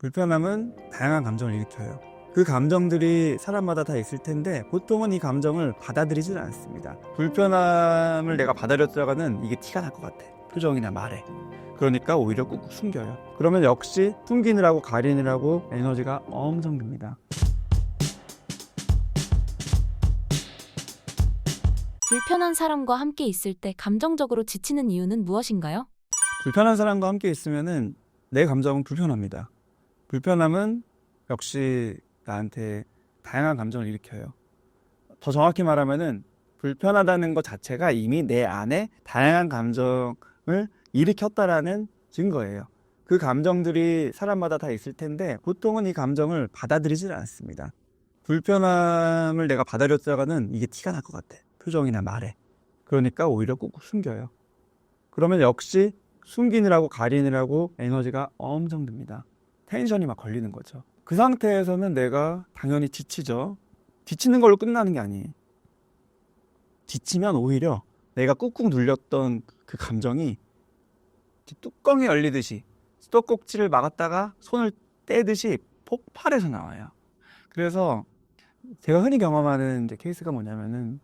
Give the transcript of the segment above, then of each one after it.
불편함은 다양한 감정을 일으켜요. 그 감정들이 사람마다 다 있을 텐데 보통은 이 감정을 받아들이지는 않습니다. 불편함을 내가 받아들였다가는 이게 티가 날 것 같아. 표정이나 말에. 그러니까 오히려 꾹꾹 숨겨요. 그러면 역시 숨기느라고 가리느라고 에너지가 엄청 듭니다. 불편한 사람과 함께 있을 때 감정적으로 지치는 이유는 무엇인가요? 불편한 사람과 함께 있으면은 내 감정은 불편합니다. 불편함은 역시 나한테 다양한 감정을 일으켜요. 더 정확히 말하면은 불편하다는 것 자체가 이미 내 안에 다양한 감정을 일으켰다라는 증거예요. 그 감정들이 사람마다 다 있을 텐데 보통은 이 감정을 받아들이지는 않습니다. 불편함을 내가 받아들였다가는 이게 티가 날 것 같아. 표정이나 말에. 그러니까 오히려 꾹꾹 숨겨요. 그러면 역시 숨기느라고 가리느라고 에너지가 엄청 듭니다. 텐션이 막 걸리는 거죠. 그 상태에서는 내가 당연히 지치죠. 지치는 걸로 끝나는 게 아니에요. 지치면 오히려 내가 꾹꾹 눌렸던 그 감정이 뚜껑이 열리듯이 수도꼭지를 막았다가 손을 떼듯이 폭발해서 나와요. 그래서 제가 흔히 경험하는 이제 케이스가 뭐냐면은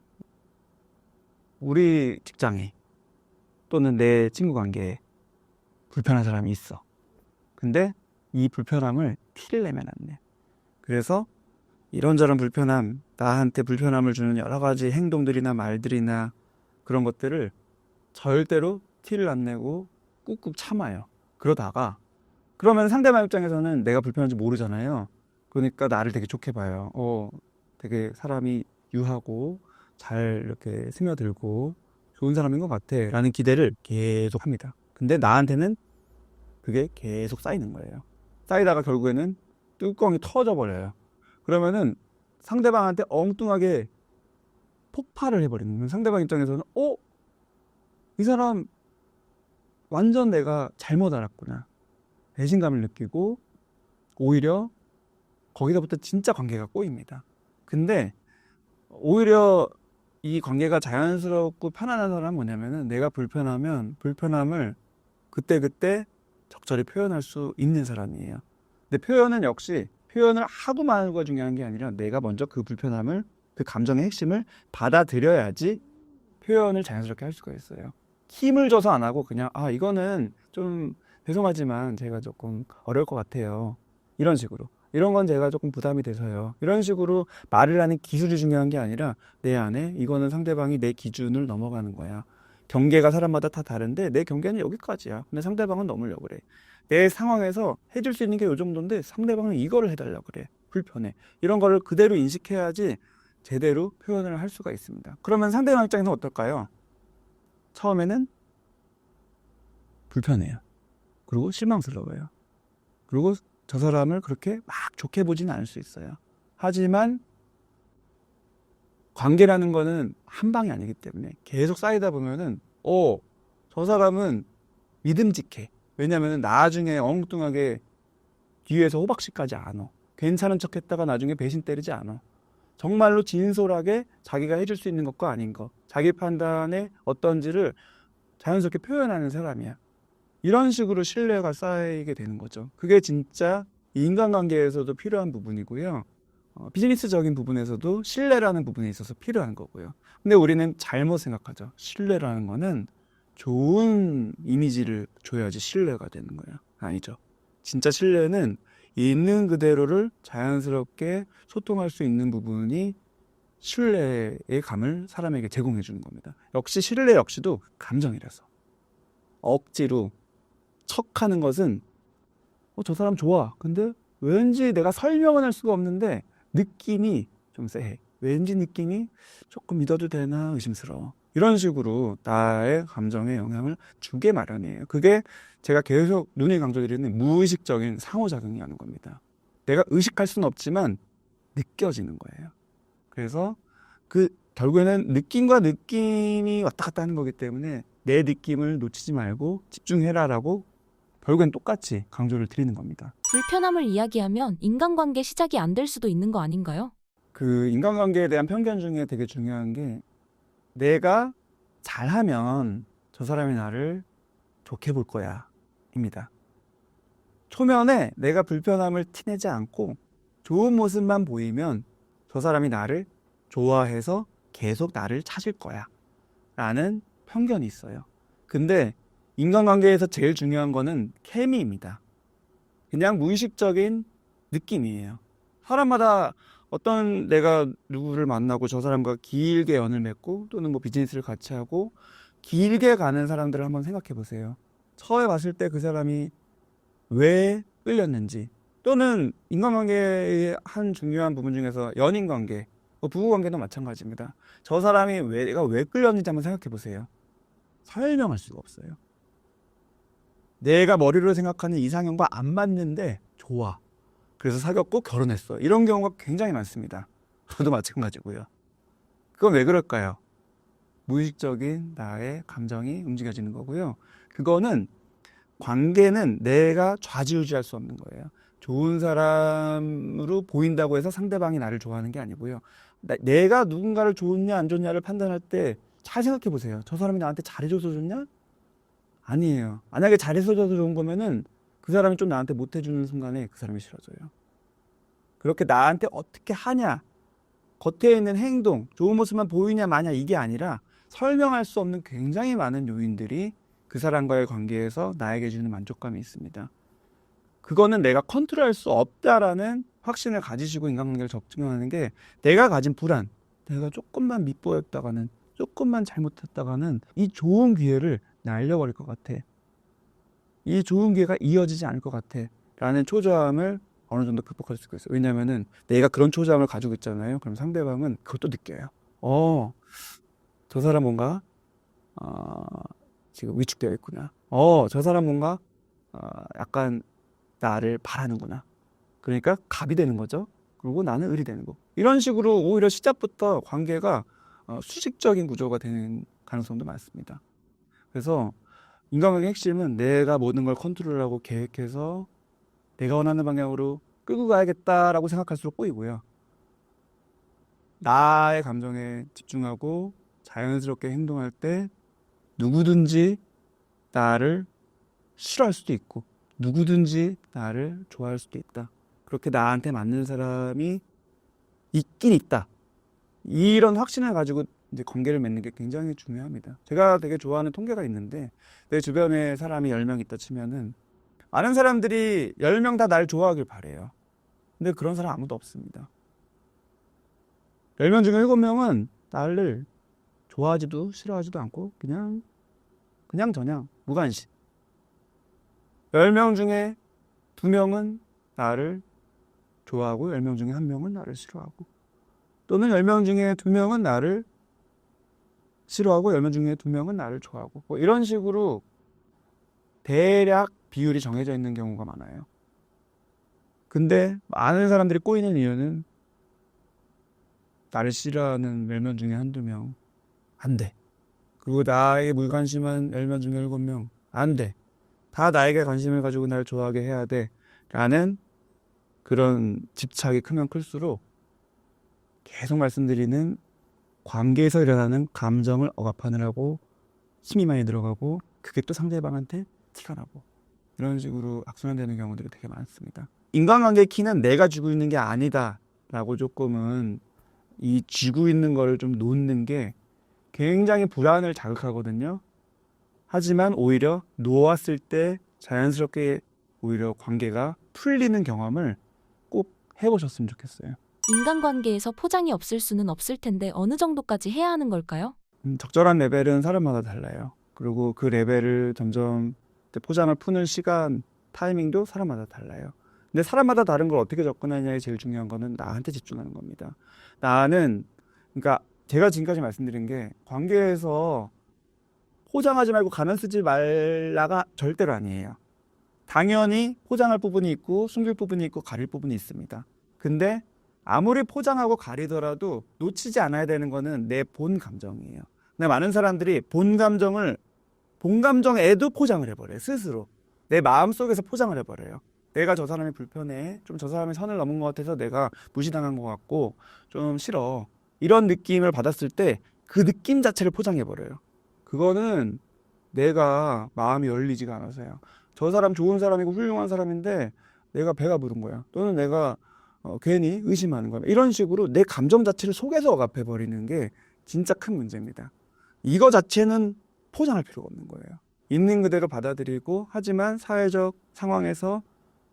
우리 직장에 또는 내 친구 관계에 불편한 사람이 있어. 근데 이 불편함을 티를 내면 안 돼. 그래서 이런저런 불편함, 나한테 불편함을 주는 여러 가지 행동들이나 말들이나 그런 것들을 절대로 티를 안 내고 꾹꾹 참아요. 그러다가 그러면 상대방 입장에서는 내가 불편한지 모르잖아요. 그러니까 나를 되게 좋게 봐요. 되게 사람이 유하고 잘 이렇게 스며들고 좋은 사람인 것 같아 라는 기대를 계속 합니다. 근데 나한테는 그게 계속 쌓이는 거예요. 쌓이다가 결국에는 뚜껑이 터져버려요. 그러면은 상대방한테 엉뚱하게 폭발을 해버리는 거예요. 상대방 입장에서는 이 사람 완전 내가 잘못 알았구나. 배신감을 느끼고 오히려 거기서부터 진짜 관계가 꼬입니다. 근데 오히려 이 관계가 자연스럽고 편안한 사람은 뭐냐면은 내가 불편하면 불편함을 그때그때 적절히 표현할 수 있는 사람이에요. 근데 표현은 역시 표현을 하고 마는가 중요한 게 아니라 내가 먼저 그 불편함을 그 감정의 핵심을 받아들여야지 표현을 자연스럽게 할 수가 있어요. 힘을 줘서 안 하고 그냥 이거는 좀 죄송하지만 제가 조금 어려울 것 같아요. 이런 식으로. 이런 건 제가 조금 부담이 돼서요. 이런 식으로 말을 하는 기술이 중요한 게 아니라 내 안에 이거는 상대방이 내 기준을 넘어가는 거야. 경계가 사람마다 다 다른데 내 경계는 여기까지야. 근데 상대방은 넘으려고 그래. 내 상황에서 해줄 수 있는 게 이 정도인데 상대방은 이거를 해달라고 그래. 불편해. 이런 거를 그대로 인식해야지 제대로 표현을 할 수가 있습니다. 그러면 상대방 입장에서 어떨까요? 처음에는 불편해요. 그리고 실망스러워요. 그리고 저 사람을 그렇게 막 좋게 보지는 않을 수 있어요. 하지만 관계라는 거는 한 방이 아니기 때문에 계속 쌓이다 보면은 저 사람은 믿음직해. 왜냐면은 나중에 엉뚱하게 뒤에서 호박씨까지 안 와. 괜찮은 척 했다가 나중에 배신 때리지 않아. 정말로 진솔하게 자기가 해줄 수 있는 것과 아닌 것, 자기 판단에 어떤지를 자연스럽게 표현하는 사람이야. 이런 식으로 신뢰가 쌓이게 되는 거죠. 그게 진짜 인간관계에서도 필요한 부분이고요. 비즈니스적인 부분에서도 신뢰라는 부분에 있어서 필요한 거고요. 근데 우리는 잘못 생각하죠. 신뢰라는 거는 좋은 이미지를 줘야지 신뢰가 되는 거예요. 아니죠. 진짜 신뢰는 있는 그대로를 자연스럽게 소통할 수 있는 부분이 신뢰의 감을 사람에게 제공해 주는 겁니다. 역시 신뢰 역시도 감정이라서. 억지로 척하는 것은 저 사람 좋아. 근데 왠지 내가 설명은 할 수가 없는데 느낌이 좀 쎄해. 왠지 느낌이 조금 믿어도 되나 의심스러워. 이런 식으로 나의 감정에 영향을 주게 마련이에요. 그게 제가 계속 눈이 강조드리는 무의식적인 상호작용이라는 겁니다. 내가 의식할 수는 없지만 느껴지는 거예요. 그래서 결국에는 느낌과 느낌이 왔다 갔다 하는 거기 때문에 내 느낌을 놓치지 말고 집중해라라고 결국엔 똑같이 강조를 드리는 겁니다. 불편함을 이야기하면 인간관계 시작이 안 될 수도 있는 거 아닌가요? 그 인간관계에 대한 편견 중에 되게 중요한 게 내가 잘하면 저 사람이 나를 좋게 볼 거야 입니다. 초면에 내가 불편함을 티내지 않고 좋은 모습만 보이면 저 사람이 나를 좋아해서 계속 나를 찾을 거야 라는 편견이 있어요. 근데 인간관계에서 제일 중요한 거는 케미입니다. 그냥 무의식적인 느낌이에요. 사람마다 어떤 내가 누구를 만나고 저 사람과 길게 연을 맺고 또는 뭐 비즈니스를 같이 하고 길게 가는 사람들을 한번 생각해 보세요. 처음에 봤을 때 그 사람이 왜 끌렸는지, 또는 인간관계의 한 중요한 부분 중에서 연인관계, 부부관계도 마찬가지입니다. 저 사람이 내가 왜 끌렸는지 한번 생각해 보세요. 설명할 수가 없어요. 내가 머리로 생각하는 이상형과 안 맞는데 좋아. 그래서 사귀었고 결혼했어. 이런 경우가 굉장히 많습니다. 저도 마찬가지고요. 그건 왜 그럴까요? 무의식적인 나의 감정이 움직여지는 거고요. 그거는, 관계는 내가 좌지우지할 수 없는 거예요. 좋은 사람으로 보인다고 해서 상대방이 나를 좋아하는 게 아니고요. 내가 누군가를 좋냐 안 좋냐를 판단할 때 잘 생각해 보세요. 저 사람이 나한테 잘해줘서 좋냐? 아니에요. 만약에 잘해줘서 좋은 거면은 그 사람이 좀 나한테 못해주는 순간에 그 사람이 싫어져요. 그렇게 나한테 어떻게 하냐, 겉에 있는 행동, 좋은 모습만 보이냐 마냐 이게 아니라 설명할 수 없는 굉장히 많은 요인들이 그 사람과의 관계에서 나에게 주는 만족감이 있습니다. 그거는 내가 컨트롤할 수 없다라는 확신을 가지시고 인간관계를 접근하는 게, 내가 가진 불안, 내가 조금만 밉보였다가는, 조금만 잘못했다가는 이 좋은 기회를 날려버릴 것 같아, 이 좋은 기회가 이어지지 않을 것 같아 라는 초조함을 어느 정도 극복할 수 있어요. 왜냐면은 내가 그런 초조함을 가지고 있잖아요. 그럼 상대방은 그것도 느껴요. 저 사람 뭔가 지금 위축되어 있구나. 저 사람 뭔가 약간 나를 바라는구나. 그러니까 갑이 되는 거죠. 그리고 나는 을이 되는 거. 이런 식으로 오히려 시작부터 관계가 수직적인 구조가 되는 가능성도 많습니다. 그래서 인간관계 핵심은 내가 모든 걸 컨트롤하고 계획해서 내가 원하는 방향으로 끌고 가야겠다라고 생각할수록 꼬이고요. 나의 감정에 집중하고 자연스럽게 행동할 때 누구든지 나를 싫어할 수도 있고 누구든지 나를 좋아할 수도 있다. 그렇게 나한테 맞는 사람이 있긴 있다. 이런 확신을 가지고 이제 관계를 맺는 게 굉장히 중요합니다. 제가 되게 좋아하는 통계가 있는데, 내 주변에 사람이 10명 있다 치면은 많은 사람들이 10명 다 날 좋아하길 바래요. 근데 그런 사람 아무도 없습니다. 10명 중에 7명은 나를 좋아하지도 싫어하지도 않고 그냥 저냥 무관심. 10명 중에 2명은 나를 좋아하고 10명 중에 1명은 나를 싫어하고, 또는 10명 중에 2명은 나를 싫어하고 10명 중에 2명은 나를 좋아하고, 뭐 이런 식으로 대략 비율이 정해져 있는 경우가 많아요. 근데 많은 사람들이 꼬이는 이유는 나를 싫어하는 10명 중에 1-2명 안 돼. 그리고 나에게 무관심한 10명 중에 7명 안 돼. 다 나에게 관심을 가지고 날 좋아하게 해야 돼 라는 그런 집착이 크면 클수록 계속 말씀드리는 관계에서 일어나는 감정을 억압하느라고 힘이 많이 들어가고, 그게 또 상대방한테 티가 나고, 이런 식으로 악순환되는 경우들이 되게 많습니다. 인간관계의 키는 내가 쥐고 있는 게 아니다 라고 조금은 이 쥐고 있는 거를 좀 놓는 게 굉장히 불안을 자극하거든요. 하지만 오히려 놓았을 때 자연스럽게 오히려 관계가 풀리는 경험을 꼭 해보셨으면 좋겠어요. 인간관계에서 포장이 없을 수는 없을 텐데 어느 정도까지 해야 하는 걸까요? 적절한 레벨은 사람마다 달라요. 그리고 그 레벨을 점점 포장을 푸는 시간, 타이밍도 사람마다 달라요. 근데 사람마다 다른 걸 어떻게 접근하냐에 제일 중요한 거는 나한테 집중하는 겁니다. 그러니까 제가 지금까지 말씀드린 게 관계에서 포장하지 말고 가면 쓰지 말라가 절대로 아니에요. 당연히 포장할 부분이 있고 숨길 부분이 있고 가릴 부분이 있습니다. 근데 아무리 포장하고 가리더라도 놓치지 않아야 되는 거는 내 본 감정이에요. 근데 많은 사람들이 본 감정에도 포장을 해버려요. 스스로. 내 마음속에서 포장을 해버려요. 내가 저 사람이 불편해. 좀 저 사람이 선을 넘은 것 같아서 내가 무시당한 것 같고 좀 싫어. 이런 느낌을 받았을 때 그 느낌 자체를 포장해버려요. 그거는 내가 마음이 열리지가 않아서요. 저 사람 좋은 사람이고 훌륭한 사람인데 내가 배가 부른 거야. 또는 내가 괜히 의심하는 거야. 이런 식으로 내 감정 자체를 속에서 억압해 버리는 게 진짜 큰 문제입니다. 이거 자체는 포장할 필요가 없는 거예요. 있는 그대로 받아들이고, 하지만 사회적 상황에서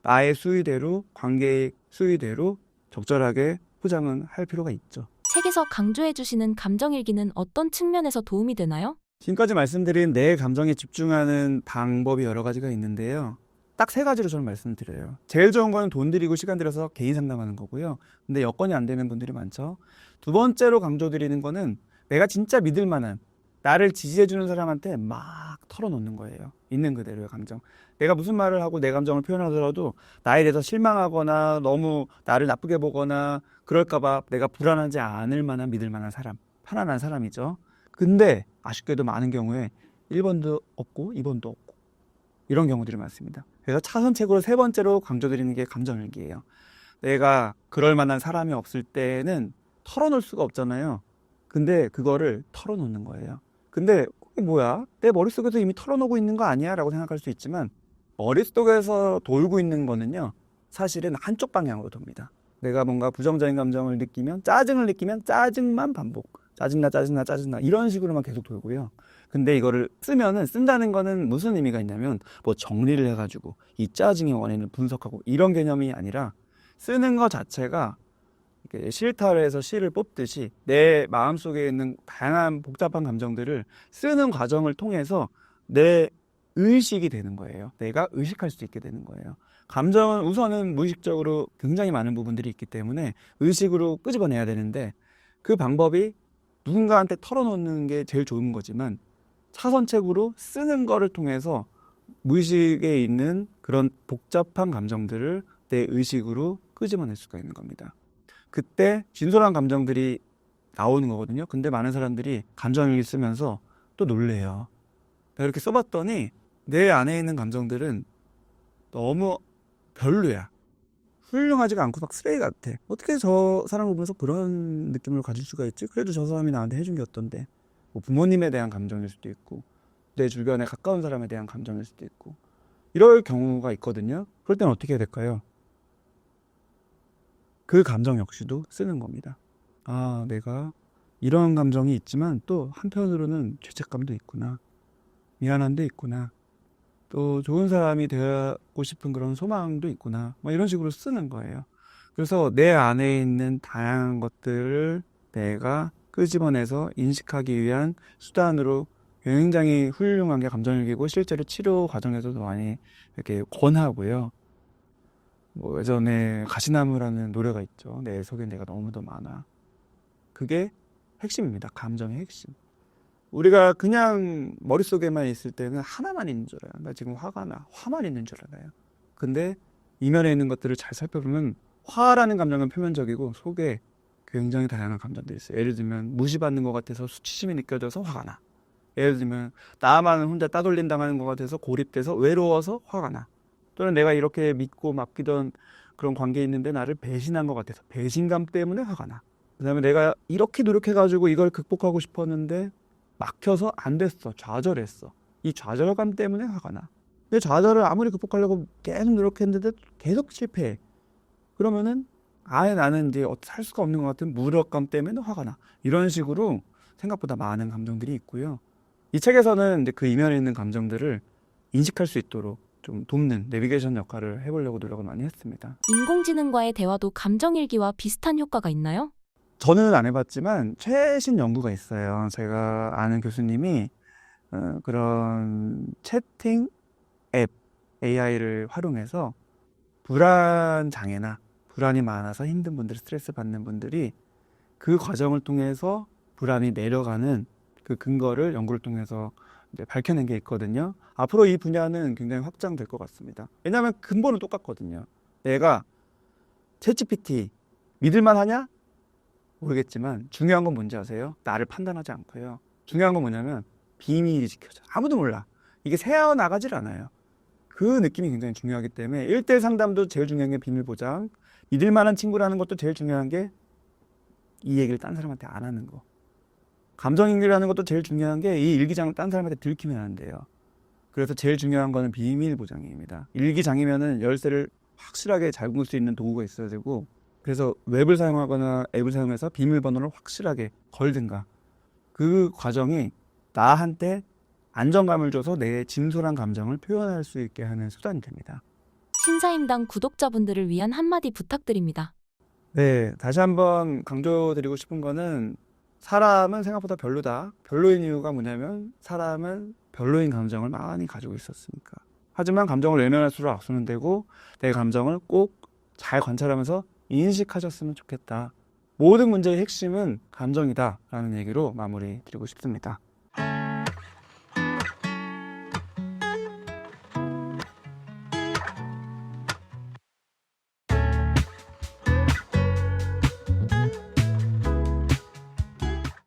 나의 수위대로, 관계의 수위대로 적절하게 포장은 할 필요가 있죠. 책에서 강조해 주시는 감정일기는 어떤 측면에서 도움이 되나요? 지금까지 말씀드린 내 감정에 집중하는 방법이 여러 가지가 있는데요. 딱 세 가지로 저는 말씀드려요. 제일 좋은 거는 돈 들이고 시간 들여서 개인 상담하는 거고요. 근데 여건이 안 되는 분들이 많죠. 두 번째로 강조드리는 거는 내가 진짜 믿을 만한, 나를 지지해주는 사람한테 막 털어놓는 거예요. 있는 그대로의 감정. 내가 무슨 말을 하고 내 감정을 표현하더라도 나에 대해서 실망하거나 너무 나를 나쁘게 보거나 그럴까봐 내가 불안하지 않을 만한 믿을 만한 사람, 편안한 사람이죠. 근데 아쉽게도 많은 경우에 1번도 없고 2번도 없고 이런 경우들이 많습니다. 그래서 차선책으로 세 번째로 강조드리는 게 감정일기예요. 내가 그럴 만한 사람이 없을 때는 털어놓을 수가 없잖아요. 근데 그거를 털어놓는 거예요. 근데 뭐야? 내 머릿속에서 이미 털어놓고 있는 거 아니야? 라고 생각할 수 있지만 머릿속에서 돌고 있는 거는요, 사실은 한쪽 방향으로 돕니다. 내가 뭔가 부정적인 감정을 느끼면, 짜증을 느끼면 짜증만 반복. 짜증나, 짜증나, 짜증나. 이런 식으로만 계속 돌고요. 근데 이거를 쓴다는 거는 무슨 의미가 있냐면, 뭐 정리를 해가지고 이 짜증의 원인을 분석하고 이런 개념이 아니라, 쓰는 것 자체가 실타래에서 실을 뽑듯이 내 마음속에 있는 다양한 복잡한 감정들을 쓰는 과정을 통해서 내 의식이 되는 거예요. 내가 의식할 수 있게 되는 거예요. 감정은 우선은 무의식적으로 굉장히 많은 부분들이 있기 때문에 의식으로 끄집어내야 되는데, 그 방법이 누군가한테 털어놓는 게 제일 좋은 거지만 차선책으로 쓰는 거를 통해서 무의식에 있는 그런 복잡한 감정들을 내 의식으로 끄집어낼 수가 있는 겁니다. 그때 진솔한 감정들이 나오는 거거든요. 근데 많은 사람들이 감정일기 쓰면서 또 놀래요. 내가 이렇게 써봤더니 내 안에 있는 감정들은 너무 별로야. 훌륭하지가 않고 막 쓰레기 같아. 어떻게 저 사람을 보면서 그런 느낌을 가질 수가 있지? 그래도 저 사람이 나한테 해준 게 어떤데? 뭐 부모님에 대한 감정일 수도 있고, 내 주변에 가까운 사람에 대한 감정일 수도 있고, 이럴 경우가 있거든요. 그럴 때는 어떻게 해야 될까요? 그 감정 역시도 쓰는 겁니다. 아, 내가 이런 감정이 있지만 또 한편으로는 죄책감도 있구나. 미안한 데 있구나. 또 좋은 사람이 되고 싶은 그런 소망도 있구나. 뭐 이런 식으로 쓰는 거예요. 그래서 내 안에 있는 다양한 것들을 내가 끄집어내서 인식하기 위한 수단으로 굉장히 훌륭한 게 감정일기고, 실제로 치료 과정에서도 많이 이렇게 권하고요. 뭐 예전에 가시나무라는 노래가 있죠. 내 속에 내가 너무도 많아. 그게 핵심입니다. 감정의 핵심. 우리가 그냥 머릿속에만 있을 때는 하나만 있는 줄 알아요. 나 지금 화가 나. 화만 있는 줄 알아요. 근데 이면에 있는 것들을 잘 살펴보면 화라는 감정은 표면적이고 속에 굉장히 다양한 감정들이 있어요. 예를 들면 무시받는 것 같아서 수치심이 느껴져서 화가 나. 예를 들면 나만 혼자 따돌림 당하는 것 같아서 고립돼서 외로워서 화가 나. 또는 내가 이렇게 믿고 맡기던 그런 관계에 있는데 나를 배신한 것 같아서 배신감 때문에 화가 나. 그다음에 내가 이렇게 노력해가지고 이걸 극복하고 싶었는데 막혀서 안 됐어. 좌절했어. 이 좌절감 때문에 화가 나. 근데 좌절을 아무리 극복하려고 계속 노력했는데 계속 실패해. 그러면은 아예 나는 이제 살 수가 없는 것 같은 무력감 때문에 화가 나. 이런 식으로 생각보다 많은 감정들이 있고요. 이 책에서는 이제 그 이면에 있는 감정들을 인식할 수 있도록 좀 돕는 내비게이션 역할을 해보려고 노력을 많이 했습니다. 인공지능과의 대화도 감정일기와 비슷한 효과가 있나요? 저는 안 해봤지만 최신 연구가 있어요. 제가 아는 교수님이 그런 채팅 앱 AI를 활용해서 불안 장애나 불안이 많아서 힘든 분들, 스트레스 받는 분들이 그 과정을 통해서 불안이 내려가는 그 근거를 연구를 통해서 이제 밝혀낸 게 있거든요. 앞으로 이 분야는 굉장히 확장될 것 같습니다. 왜냐하면 근본은 똑같거든요. 내가 챗GPT 믿을만 하냐? 모르겠지만 중요한 건 뭔지 아세요? 나를 판단하지 않고요. 중요한 건 뭐냐면 비밀이 지켜져. 아무도 몰라. 이게 새어나가질 않아요. 그 느낌이 굉장히 중요하기 때문에 1대1 상담도 제일 중요한 게 비밀 보장. 믿을 만한 친구라는 것도 제일 중요한 게 이 얘기를 딴 사람한테 안 하는 거. 감정일기라는 것도 제일 중요한 게 이 일기장을 딴 사람한테 들키면 안 돼요. 그래서 제일 중요한 거는 비밀 보장입니다. 일기장이면은 열쇠를 확실하게 잠글 수 있는 도구가 있어야 되고, 그래서 웹을 사용하거나 앱을 사용해서 비밀번호를 확실하게 걸든가, 그 과정이 나한테 안정감을 줘서 내 진솔한 감정을 표현할 수 있게 하는 수단이 됩니다. 신사임당 구독자분들을 위한 한마디 부탁드립니다. 네, 다시 한번 강조드리고 싶은 거는, 사람은 생각보다 별로다. 별로인 이유가 뭐냐면 사람은 별로인 감정을 많이 가지고 있었으니까. 하지만 감정을 외면할수록 악순환 되고, 내 감정을 꼭 잘 관찰하면서 인식하셨으면 좋겠다. 모든 문제의 핵심은 감정이다 라는 얘기로 마무리 드리고 싶습니다.